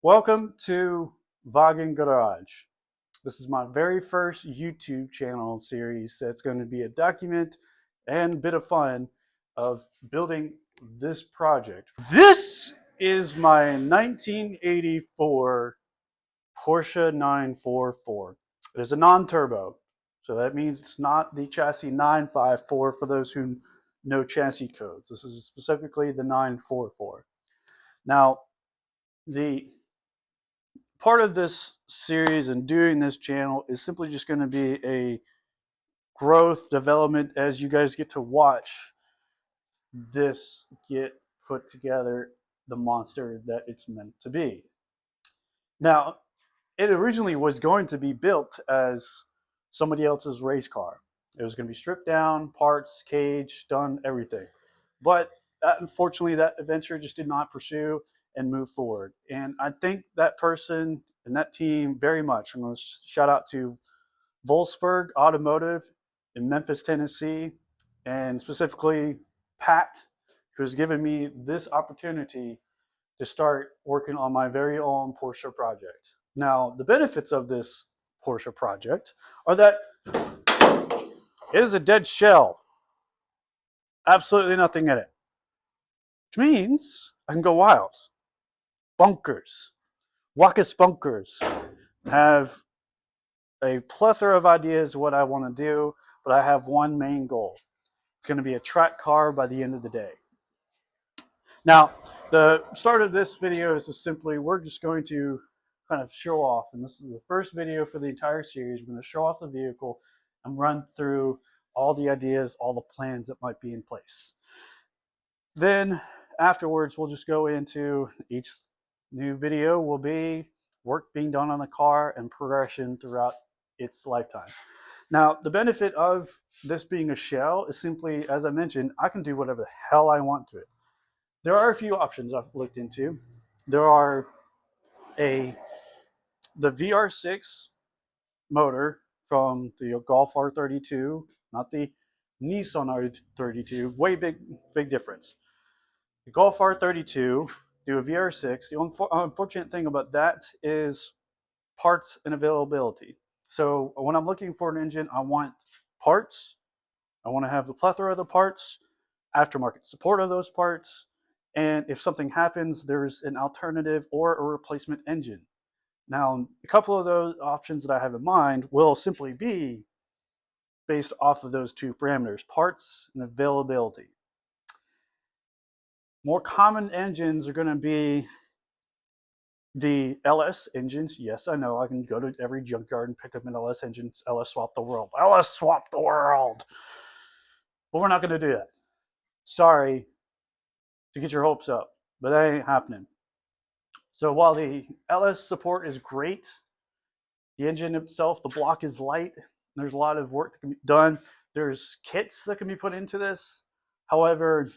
Welcome to Vaughan Garage. This is my very first YouTube channel series that's going to be a document and bit of fun of building this project. This is my 1984 Porsche 944. It is a non-turbo, so that means it's not the chassis 954 for those who know chassis codes. This is specifically the 944. Now, the part of this series and doing this channel is simply just going to be a growth development as you guys get to watch this get put together, the monster that it's meant to be. Now, it originally was going to be built as somebody else's race car. It was going to be stripped down, parts, cage, done, everything. But unfortunately, that adventure just did not pursue and move forward. And I thank that person and that team very much. I'm going to shout out to Wolfsburg Automotive in Memphis, Tennessee, and specifically Pat, who has given me this opportunity to start working on my very own Porsche project. Now, the benefits of this Porsche project are that it is a dead shell. Absolutely nothing in it. Which means I can go wild. Bunkers. Wackus bunkers. Have a plethora of ideas what I want to do, but I have one main goal. It's going to be a track car by the end of the day. Now, the start of this video is just simply, we're just going to kind of show off, and this is the first video for the entire series. We're going to show off the vehicle and run through all the ideas, all the plans that might be in place. Then afterwards, we'll just go into each new video will be work being done on the car and progression throughout its lifetime. Now, the benefit of this being a shell is simply, as I mentioned, I can do whatever the hell I want to it. There are a few options I've looked into. There are the VR6 motor from the Golf R32, not the Nissan R32. Way big difference. The Golf R32 do a VR6. The unfortunate thing about that is parts and availability. So when I'm looking for an engine, I want parts. I want to have the plethora of the parts, aftermarket support of those parts, and if something happens, there's an alternative or a replacement engine. Now, a couple of those options that I have in mind will simply be based off of those two parameters, parts and availability. More common engines are going to be the LS engines. Yes, I know, I can go to every junkyard and pick up an LS engine. LS swap the world. LS swap the world. But we're not going to do that. Sorry to get your hopes up, but that ain't happening. So while the LS support is great, the engine itself, the block is light. There's a lot of work that can be done. There's kits that can be put into this. However,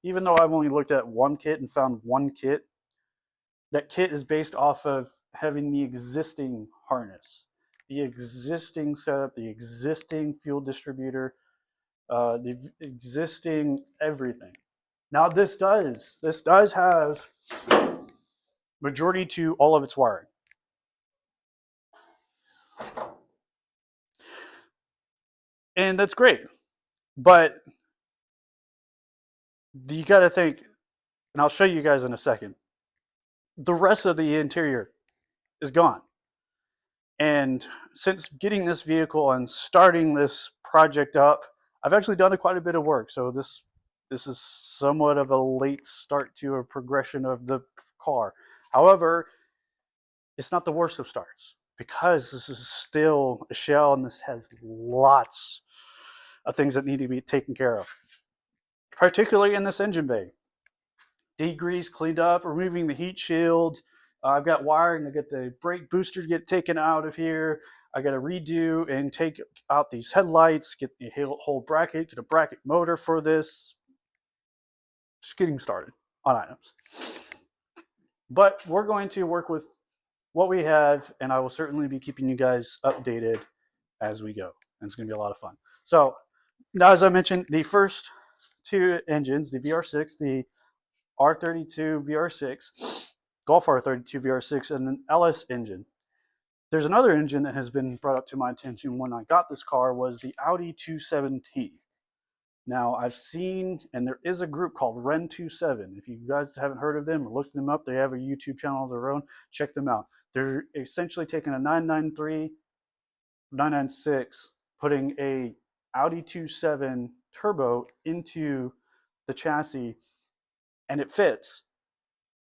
even though I've only looked at one kit and found one kit, that kit is based off of having the existing harness, the existing setup, the existing fuel distributor, the existing everything. Now this does have majority to all of its wiring. And that's great. But you got to think, and I'll show you guys in a second, the rest of the interior is gone. And since getting this vehicle and starting this project up, I've actually done quite a bit of work. So this is somewhat of a late start to a progression of the car. However, it's not the worst of starts because this is still a shell and this has lots of things that need to be taken care of, particularly in this engine bay. Degreased, cleaned up, removing the heat shield. I've got wiring to get the brake booster to get taken out of here. I got to redo and take out these headlights, get the whole bracket, get a bracket motor for this. Just getting started on items. But we're going to work with what we have, and I will certainly be keeping you guys updated as we go. And it's going to be a lot of fun. So now, as I mentioned, the first two engines, the VR6, the R32 VR6, Golf R32 VR6, and an LS engine. There's another engine that has been brought up to my attention when I got this car was the Audi Q7T. Now I've seen, and there is a group called Ren27. If you guys haven't heard of them or looked them up, they have a YouTube channel of their own. Check them out. They're essentially taking a 993, 996, putting a Audi Q7 turbo into the chassis, and it fits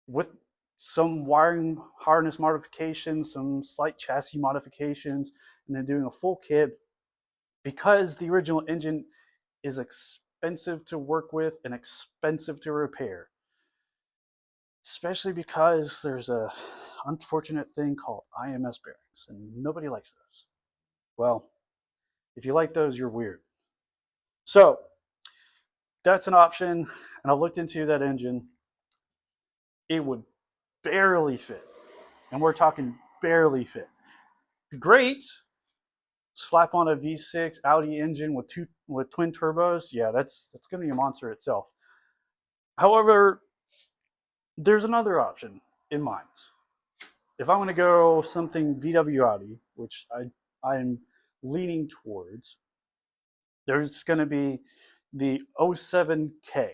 with some wiring harness modifications, some slight chassis modifications, and then doing a full kit because the original engine is expensive to work with and expensive to repair, especially because there's a unfortunate thing called IMS bearings, and nobody likes those. Well, if you like those, you're weird. So that's an option, and I looked into that engine. It would barely fit, and we're talking barely fit. Great. Slap on a V6 Audi engine with twin turbos. Yeah, that's going to be a monster itself. However, there's another option in mind. If I want to go something VW Audi, which I'm leaning towards, there's going to be the 07K.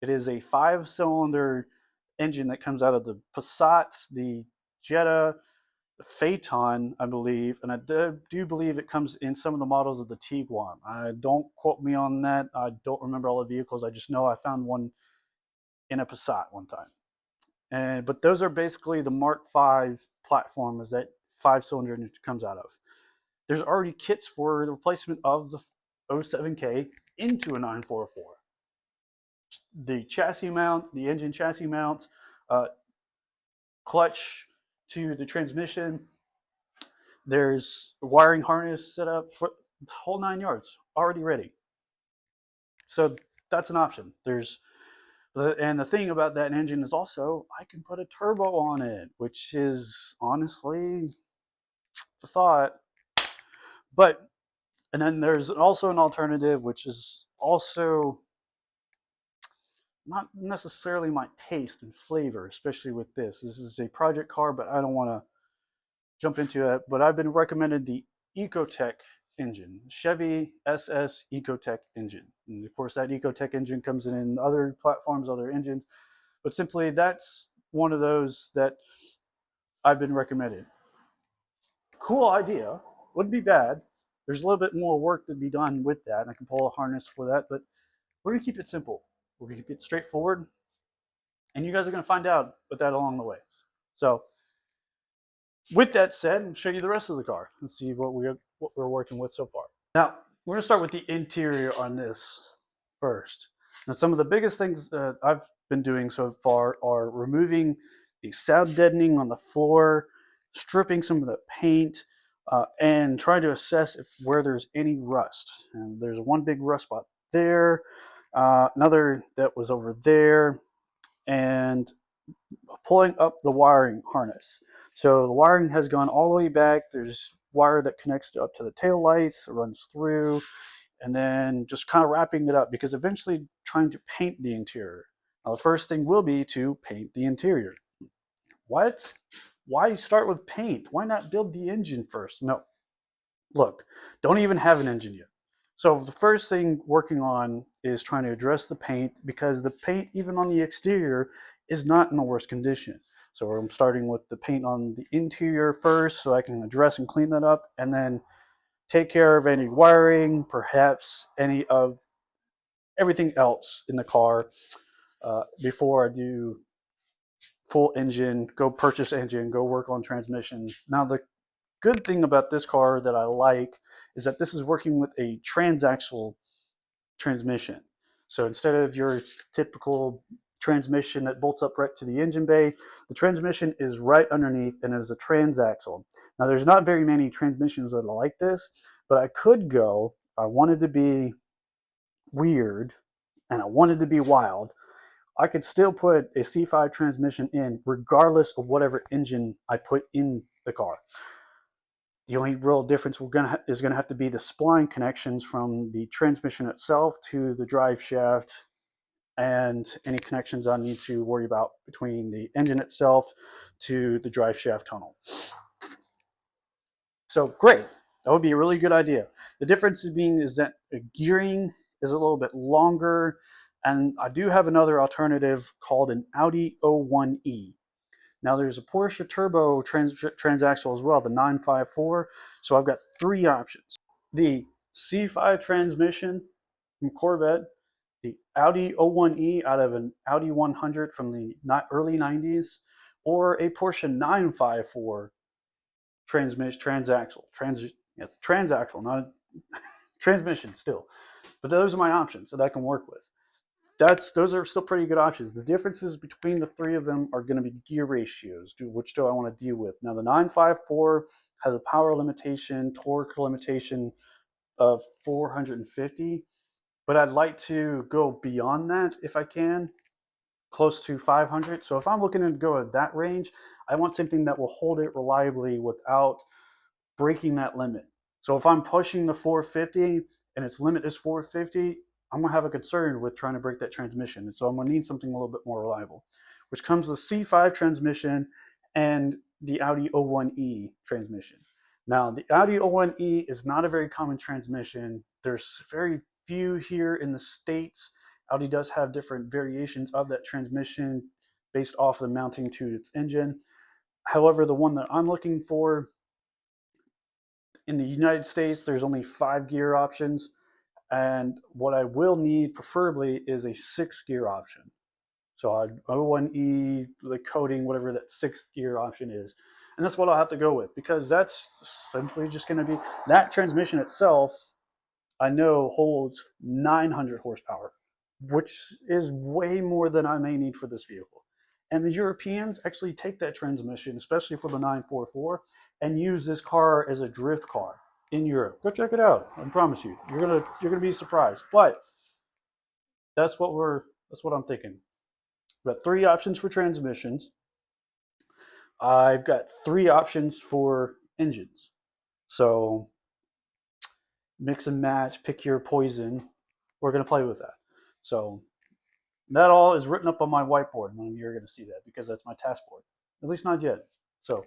It is a 5-cylinder engine that comes out of the Passat, the Jetta, the Phaeton, I believe, and I do believe it comes in some of the models of the Tiguan. Don't quote me on that. I don't remember all the vehicles. I just know I found one in a Passat one time. But those are basically the Mark V platforms that 5-cylinder engine comes out of. There's already kits for the replacement of the 07K into a 944. The chassis mount, the engine chassis mounts, clutch to the transmission. There's a wiring harness set up for the whole 9 yards, already ready. So that's an option. And the thing about that engine is also I can put a turbo on it, which is honestly the thought. But and then there's also an alternative, which is also not necessarily my taste and flavor, especially with this. This is a project car, but I don't want to jump into it. But I've been recommended the Ecotec engine, Chevy SS Ecotec engine. And of course, that Ecotec engine comes in other platforms, other engines. But simply, that's one of those that I've been recommended. Cool idea. Wouldn't be bad. There's a little bit more work to be done with that. I can pull a harness for that, but we're going to keep it simple. We're going to keep it straightforward. And you guys are going to find out with that along the way. So, with that said, I'll show you the rest of the car and see what we're working with so far. Now, we're going to start with the interior on this first. Now, some of the biggest things that I've been doing so far are removing the sound deadening on the floor, stripping some of the paint, and trying to assess where there's any rust. And there's one big rust spot there, another that was over there, and pulling up the wiring harness. So the wiring has gone all the way back. There's wire that connects up to the tail lights, runs through, and then just kind of wrapping it up because eventually trying to paint the interior. Now, the first thing will be to paint the interior. What? Why start with paint? Why not build the engine first? No. Look, don't even have an engine yet. So the first thing working on is trying to address the paint because the paint, even on the exterior, is not in the worst condition. So I'm starting with the paint on the interior first so I can address and clean that up and then take care of any wiring, perhaps any of everything else in the car before I do full engine, go purchase engine, go work on transmission. Now, the good thing about this car that I like is that this is working with a transaxle transmission. So instead of your typical transmission that bolts up right to the engine bay, the transmission is right underneath and it is a transaxle. Now, there's not very many transmissions that are like this, but I could go, if I wanted to be weird and I wanted to be wild, I could still put a C5 transmission in regardless of whatever engine I put in the car. The only real difference is going to have to be the spline connections from the transmission itself to the drive shaft and any connections I need to worry about between the engine itself to the drive shaft tunnel. So great, that would be a really good idea. The difference being is that the gearing is a little bit longer, and I do have another alternative called an Audi O1E. Now there's a Porsche Turbo transaxle as well, the 954. So I've got three options: the C5 transmission from Corvette, the Audi O1E out of an Audi 100 from the early 90s, or a Porsche 954 yes, transaxle, not transmission still. But those are my options that I can work with. Those are still pretty good options. The differences between the three of them are going to be gear ratios. Which do I want to deal with? Now the 954 has a power limitation, torque limitation of 450, but I'd like to go beyond that if I can, close to 500. So if I'm looking to go at that range, I want something that will hold it reliably without breaking that limit. So if I'm pushing the 450 and its limit is 450, I'm gonna have a concern with trying to break that transmission. And so I'm gonna need something a little bit more reliable, which comes with C5 transmission and the Audi O1E transmission. Now, the Audi O1E is not a very common transmission. There's very few here in the States. Audi does have different variations of that transmission based off the mounting to its engine. However, the one that I'm looking for in the United States, there's only 5 gear options. And what I will need preferably is a 6 gear option. So I'd O1E, the coating, whatever that 6 gear option is. And that's what I'll have to go with, because that's simply just going to be that transmission itself. I know holds 900 horsepower, which is way more than I may need for this vehicle. And the Europeans actually take that transmission, especially for the 944, and use this car as a drift car in Europe. Go check it out. I promise you, you're gonna be surprised. But that's what I'm thinking. We've got 3 options for transmissions. I've got 3 options for engines. So mix and match, pick your poison. We're gonna play with that. So that all is written up on my whiteboard. None of you are going to see that because that's my task board. At least not yet. So,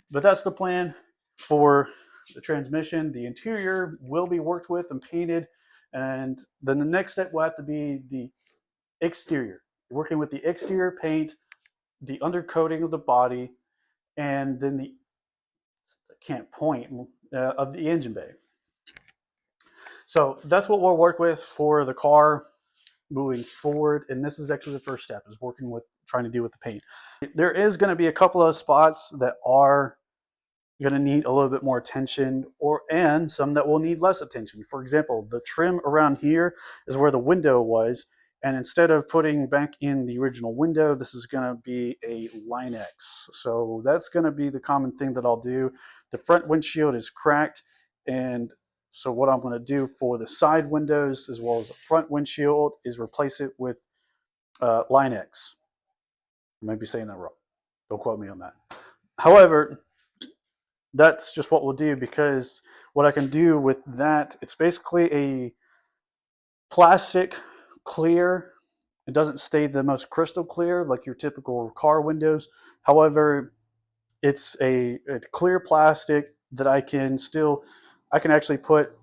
but that's the plan for the transmission. The interior will be worked with and painted. And then the next step will have to be the exterior. Working with the exterior paint, the undercoating of the body, and then the, I can't point, of the engine bay. So that's what we'll work with for the car moving forward. And this is actually the first step, is working with trying to deal with the paint. There is going to be a couple of spots that are going to need a little bit more attention, and some that will need less attention. For example, the trim around here is where the window was, and instead of putting back in the original window, this is going to be a Line-X. So that's going to be the common thing that I'll do. The front windshield is cracked, and so what I'm going to do for the side windows as well as the front windshield is replace it with Line-X. I might be saying that wrong. Don't quote me on that. However, that's just what we'll do, because what I can do with that, it's basically a plastic clear. It doesn't stay the most crystal clear like your typical car windows. However, it's a clear plastic that I can actually put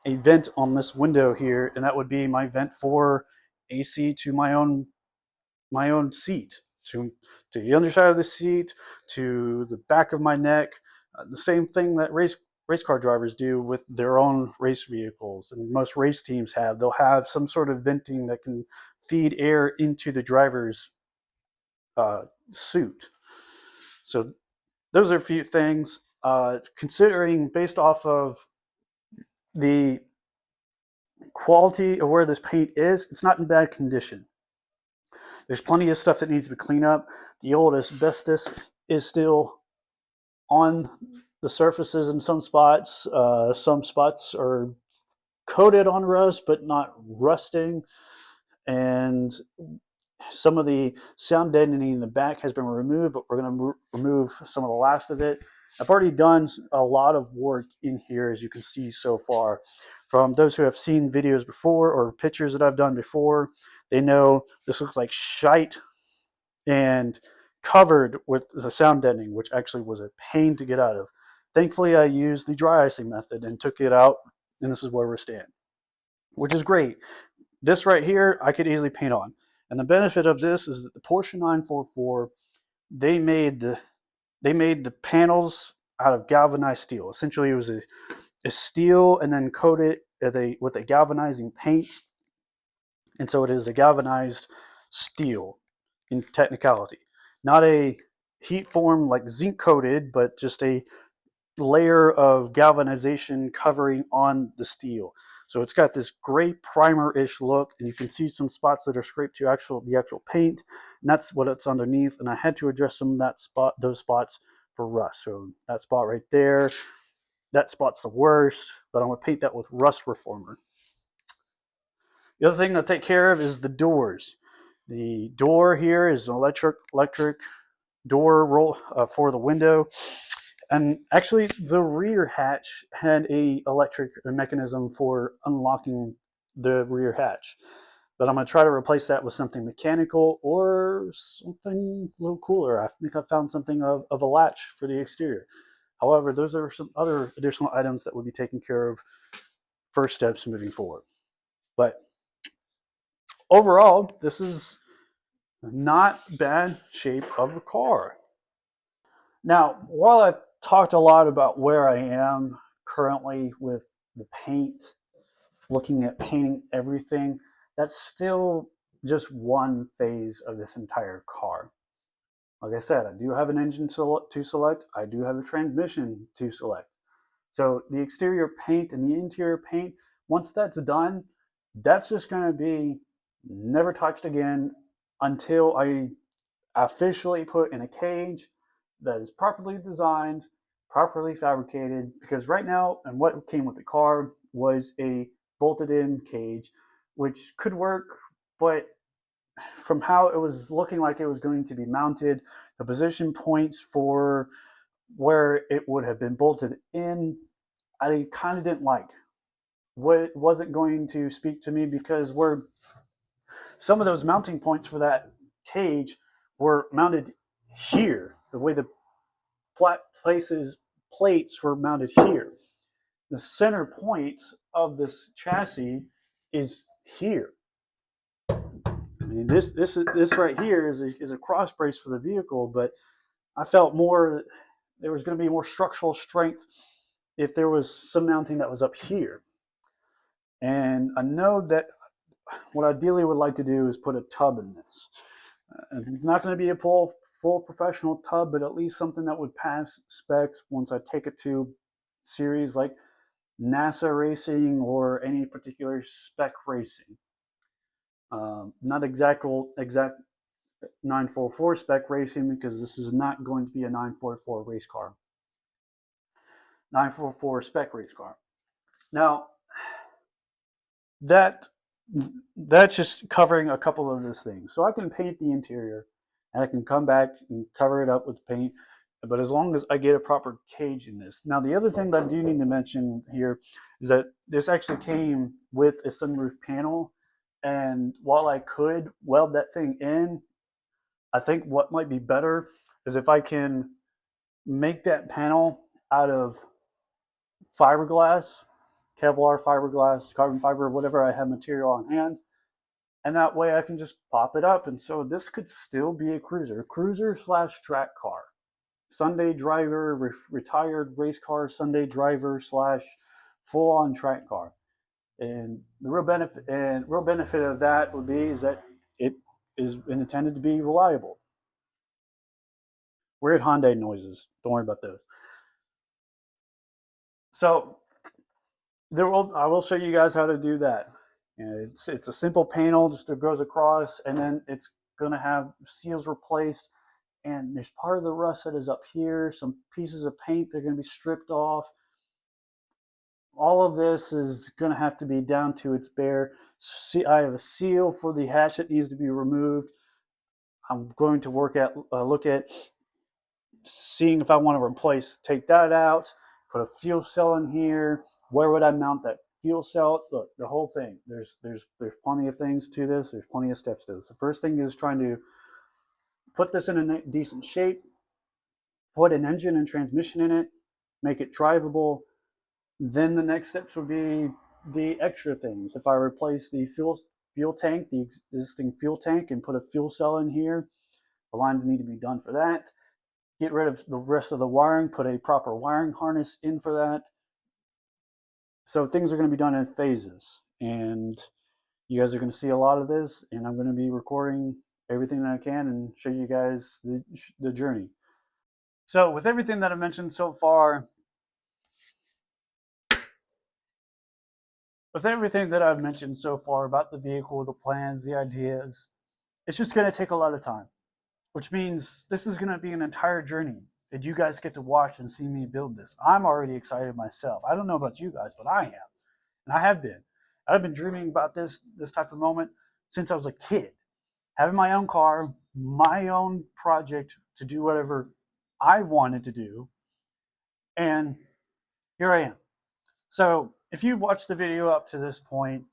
a vent on this window here, and that would be my vent for AC to my own seat, to the underside of the seat, to the back of my neck. The same thing that race car drivers do with their own race vehicles, and most race teams have. They'll have some sort of venting that can feed air into the driver's suit. So those are a few things. Considering based off of the quality of where this paint is, it's not in bad condition. There's plenty of stuff that needs to be cleaned up. The old asbestos is still on the surfaces in some spots. Some spots are coated on rust, but not rusting. And some of the sound deadening in the back has been removed, but we're going to remove some of the last of it. I've already done a lot of work in here, as you can see so far. From those who have seen videos before or pictures that I've done before, they know this looks like shite and covered with the sound deadening, which actually was a pain to get out of. Thankfully, I used the dry icing method and took it out, and this is where we're standing, which is great. This right here, I could easily paint on. And the benefit of this is that the Porsche 944, they made the panels out of galvanized steel. Essentially, it was a steel and then coated with a galvanizing paint, and so it is a galvanized steel in technicality, not a heat form like zinc coated, but just a layer of galvanization covering on the steel. So it's got this gray primer-ish look, and you can see some spots that are scraped to the actual paint, and that's what it's underneath. And I had to address those spots for rust. So that spot right there, that spot's the worst, but I'm gonna paint that with rust reformer. The other thing to take care of is the doors. The door here is an electric door roll for the window. And actually, the rear hatch had a electric mechanism for unlocking the rear hatch. But I'm going to try to replace that with something mechanical or something a little cooler. I think I found something of a latch for the exterior. However, those are some other additional items that will be taken care of first steps moving forward. But overall, this is not bad shape of a car. Now, while I've talked a lot about where I am currently with the paint, looking at painting everything, that's still just one phase of this entire car. Like I said, I do have an engine to select. I do have a transmission to select. So the exterior paint and the interior paint, once that's done, that's just going to be never touched again until I officially put in a cage that is properly designed, properly fabricated. Because right now, and what came with the car was a bolted in cage, which could work, but from how it was looking like it was going to be mounted, the position points for where it would have been bolted in, I kind of didn't like. What wasn't going to speak to me because where some of those mounting points for that cage were mounted here, the way the flat plates were mounted here. The center point of this chassis is here. I mean, this right here is a cross brace for the vehicle, but I felt more there was going to be more structural strength if there was some mounting that was up here. And I know that what I ideally would like to do is put a tub in this. It's not going to be a full professional tub, but at least something that would pass specs once I take it to series like NASA racing or any particular spec racing. Not exact 944 spec racing because this is not going to be a 944 race car. 944 spec race car. Now, that's just covering a couple of those things. So I can paint the interior and I can come back and cover it up with paint, but as long as I get a proper cage in this. Now, the other thing that I do need to mention here is that this actually came with a sunroof panel, and while I could weld that thing in, I think what might be better is if I can make that panel out of fiberglass, Kevlar fiberglass, carbon fiber, whatever I have material on hand. And that way I can just pop it up. And so this could still be a cruiser slash track car. Sunday driver, retired race car, Sunday driver slash full on track car. And the real benefit of that would be is that it is intended to be reliable. Weird Hyundai noises. Don't worry about those. So I will show you guys how to do that. It's a simple panel, just it goes across, and then it's going to have seals replaced. And there's part of the rust that is up here. Some pieces of paint that are going to be stripped off. All of this is going to have to be down to its bare. I have a seal for the hatch that needs to be removed. I'm going to look at seeing if I want to take that out, put a fuel cell in here. Where would I mount that fuel cell, look, the whole thing. There's plenty of things to this. There's plenty of steps to this. The first thing is trying to put this in a decent shape, put an engine and transmission in it, make it drivable. Then the next steps would be the extra things. If I replace the fuel tank, the existing fuel tank, and put a fuel cell in here, the lines need to be done for that. Get rid of the rest of the wiring, put a proper wiring harness in for that. So things are going to be done in phases, and you guys are going to see a lot of this, and I'm going to be recording everything that I can and show you guys the journey. So with everything that I mentioned so far, about the vehicle, the plans, the ideas, it's just going to take a lot of time, which means this is going to be an entire journey that you guys get to watch and see me build this. I'm already excited myself. I don't know about you guys, but I am, and I have been. I've been dreaming about this type of moment since I was a kid, having my own car, my own project to do whatever I wanted to do, and here I am. So if you've watched the video up to this point,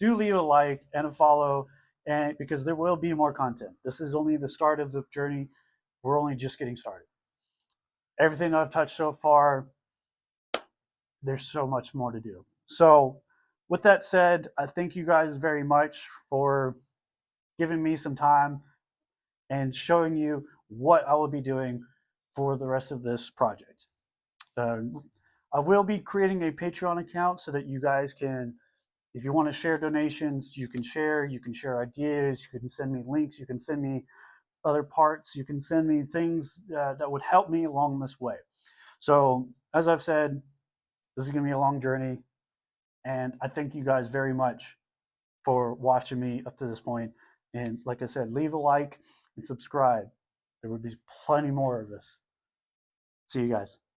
do leave a like and a follow, and because there will be more content. This is only the start of the journey. We're only just getting started. Everything I've touched so far, there's so much more to do. So with that said, I thank you guys very much for giving me some time and showing you what I will be doing for the rest of this project. I will be creating a Patreon account so that you guys can, if you want to share donations, you can share ideas, you can send me links, you can send me other parts, you can send me things that would help me along this way. So as I've said, this is going to be a long journey, and I thank you guys very much for watching me up to this point. And like I said, leave a like and subscribe. There will be plenty more of this. See you guys.